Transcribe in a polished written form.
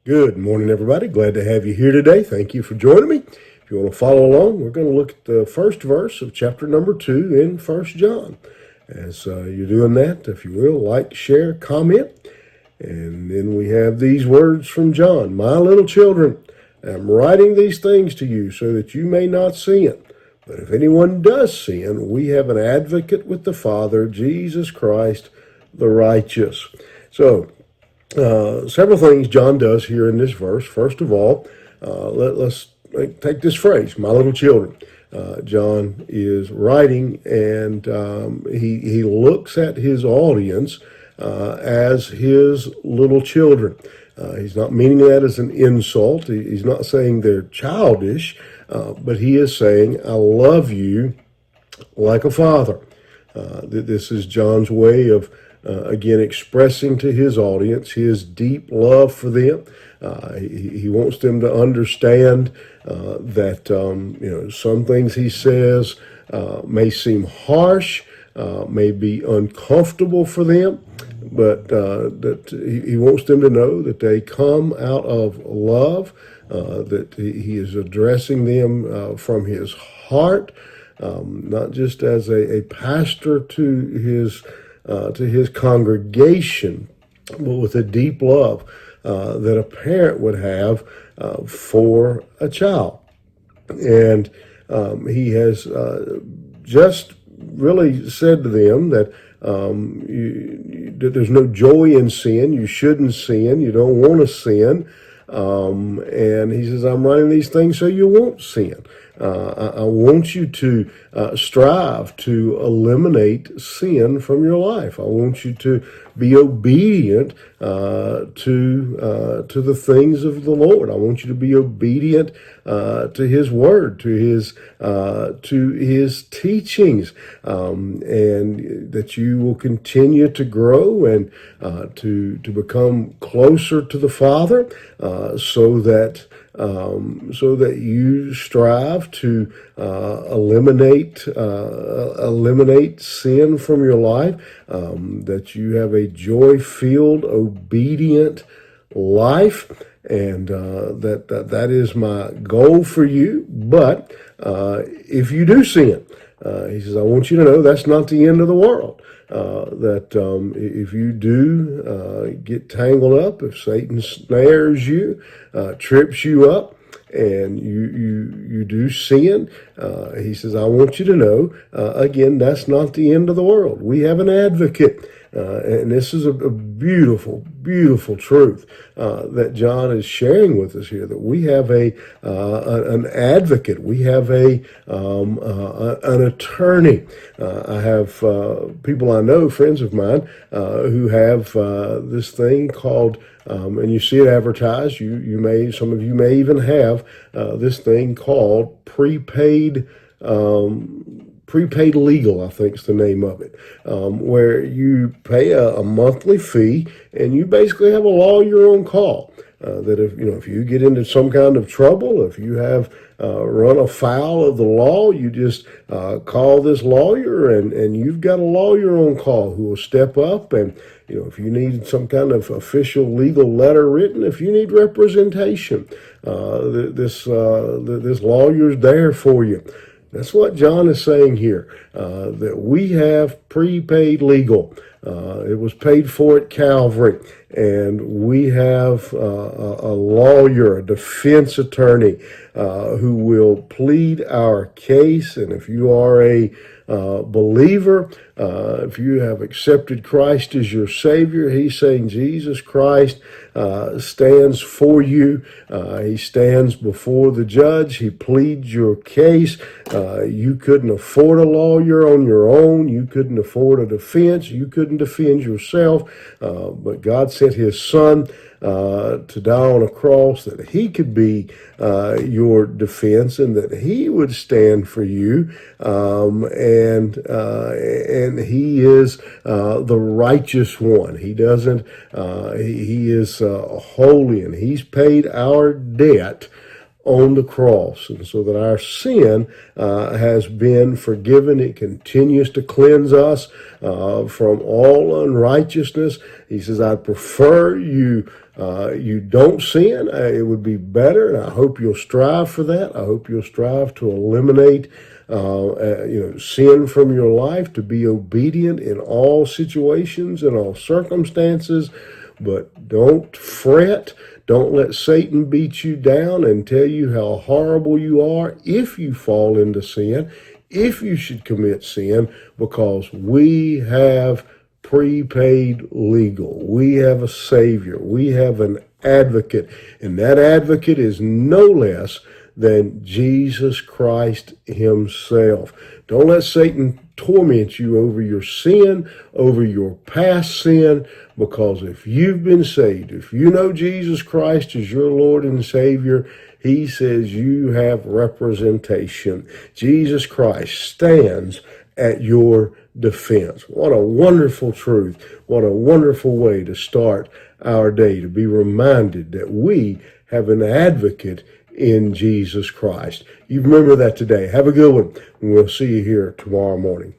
Good morning, everybody. Glad to have you here today. Thank you for joining me. If you want to follow along, we're going to look at the first verse of chapter number 2 in 1 John. As you're doing that, if you will, like, share, comment. And then we have these words from John. My little children, I'm writing these things to you so that you may not sin. But if anyone does sin, we have an advocate with the Father, Jesus Christ, the righteous. So, several things John does here in this verse. First of all, let's take this phrase, my little children. John is writing, and he looks at his audience as his little children. He's not meaning that as an insult. He's not saying they're childish, but he is saying, I love you like a father. This is John's way of again, expressing to his audience his deep love for them. He wants them to understand that some things he says may seem harsh, may be uncomfortable for them, but that he wants them to know that they come out of love, that he is addressing them from his heart, not just as a pastor to his congregation, but with a deep love that a parent would have for a child. And he has just really said to them that there's no joy in sin. You shouldn't sin. You don't want to sin. And he says, I'm writing these things so you won't sin. I want you to strive to eliminate sin from your life. I want you to be obedient to the things of the Lord. I want you to be obedient to His Word, to His teachings, and that you will continue to grow and to become closer to the Father, so that you strive to eliminate sin from your life, that you have a joy-filled, obedient life, and that is my goal for you. But if you do sin, he says, I want you to know that's not the end of the world. That if you do get tangled up, if Satan snares you, trips you up, and you do sin, he says, I want you to know, again, that's not the end of the world. We have an advocate. And this is a beautiful, beautiful truth that John is sharing with us here, that we have an advocate. We have an attorney. I have people I know, friends of mine, who have this thing called, and you see it advertised. Some of you may even have this thing called prepaid. Prepaid legal, I think is the name of it, where you pay a monthly fee and you basically have a lawyer on call. That if you get into some kind of trouble, if you have run afoul of the law, you just call this lawyer, and you've got a lawyer on call who will step up. And if you need some kind of official legal letter written, if you need representation, this lawyer's there for you. That's what John is saying here, that we have prepaid legal. It was paid for at Calvary, and we have a lawyer, a defense attorney, who will plead our case. And if you are a believer, if you have accepted Christ as your Savior, he's saying Jesus Christ stands for you. He stands before the judge. He pleads your case. You couldn't afford a lawyer on your own. You couldn't afford a defense. You couldn't defend yourself. But God sent His Son to die on a cross, that He could be your defense, and that He would stand for you. And He is the righteous one. He doesn't. He is holy, and He's paid our debt on the cross, and so that our sin has been forgiven. It continues to cleanse us from all unrighteousness. He says, "I'd prefer you don't sin. It would be better, and I hope you'll strive for that. I hope you'll strive to eliminate sin from your life, to be obedient in all situations and all circumstances. But don't fret. Don't let Satan beat you down and tell you how horrible you are if you fall into sin, if you should commit sin, because we have prepaid legal. We have a Savior. We have an advocate, and that advocate is no less than Jesus Christ himself. Don't let Satan torment you over your sin, over your past sin, because if you've been saved, if you know Jesus Christ as your Lord and Savior, he says you have representation. Jesus Christ stands at your defense. What a wonderful truth. What a wonderful way to start our day, to be reminded that we have an advocate in Jesus Christ. You remember that today. Have a good one. And we'll see you here tomorrow morning.